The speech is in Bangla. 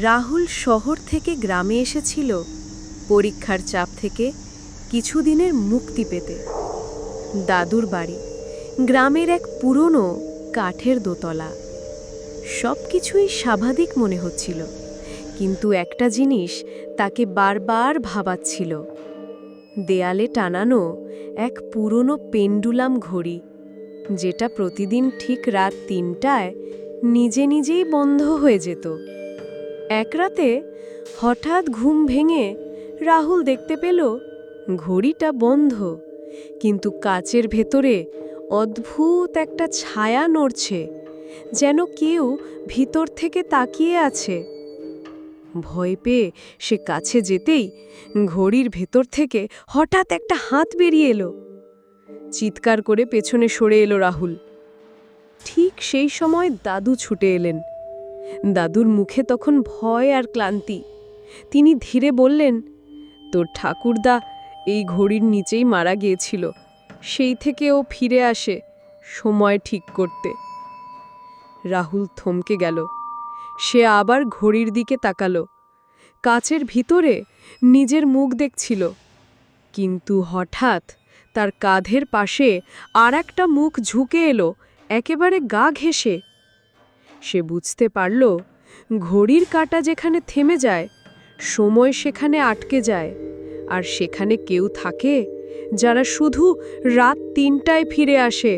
রাহুল শহর থেকে গ্রামে এসেছিল পরীক্ষার চাপ থেকে কিছুদিনের মুক্তি পেতে। দাদুর বাড়ি গ্রামের এক পুরনো কাঠের দোতলা। সব কিছুই স্বাভাবিক মনে হচ্ছিল, কিন্তু একটা জিনিস তাকে বারবার ভাবাচ্ছিল। দেয়ালে টানানো এক পুরনো পেন্ডুলাম ঘড়ি, যেটা প্রতিদিন ঠিক রাত ৩টায় নিজে নিজেই বন্ধ হয়ে যেত। এক রাতে হঠাৎ ঘুম ভেঙে রাহুল দেখতে পেল ঘড়িটা বন্ধ, কিন্তু কাচের ভেতরে অদ্ভুত একটা ছায়া নড়ছে, যেন কেউ ভিতর থেকে তাকিয়ে আছে। ভয় পেয়ে সে কাছে যেতেই ঘড়ির ভেতর থেকে হঠাৎ একটা হাত বেরিয়ে এলো। চিৎকার করে পেছনে সরে এলো রাহুল। ঠিক সেই সময় দাদু ছুটে এলেন। দাদুর মুখে তখন ভয় আর ক্লান্তি। তিনি ধীরে বললেন, তোর ঠাকুরদা এই ঘড়ির নিচেই মারা গিয়েছিল, সেই থেকে ও ফিরে আসে সময় ঠিক করতে। রাহুল থমকে গেল। সে আবার ঘড়ির দিকে তাকালো। কাচের ভিতরে নিজের মুখ দেখছিল, কিন্তু হঠাৎ তার কাঁধের পাশে আর একটা মুখ ঝুঁকে এলো, একেবারে গা ঘেঁষে। সে বুঝতে পারল, ঘড়ির কাঁটা যেখানে থেমে যায়, সময় সেখানে আটকে যায়, আর সেখানে কেউ থাকে যারা শুধু রাত ৩টায় ফিরে আসে।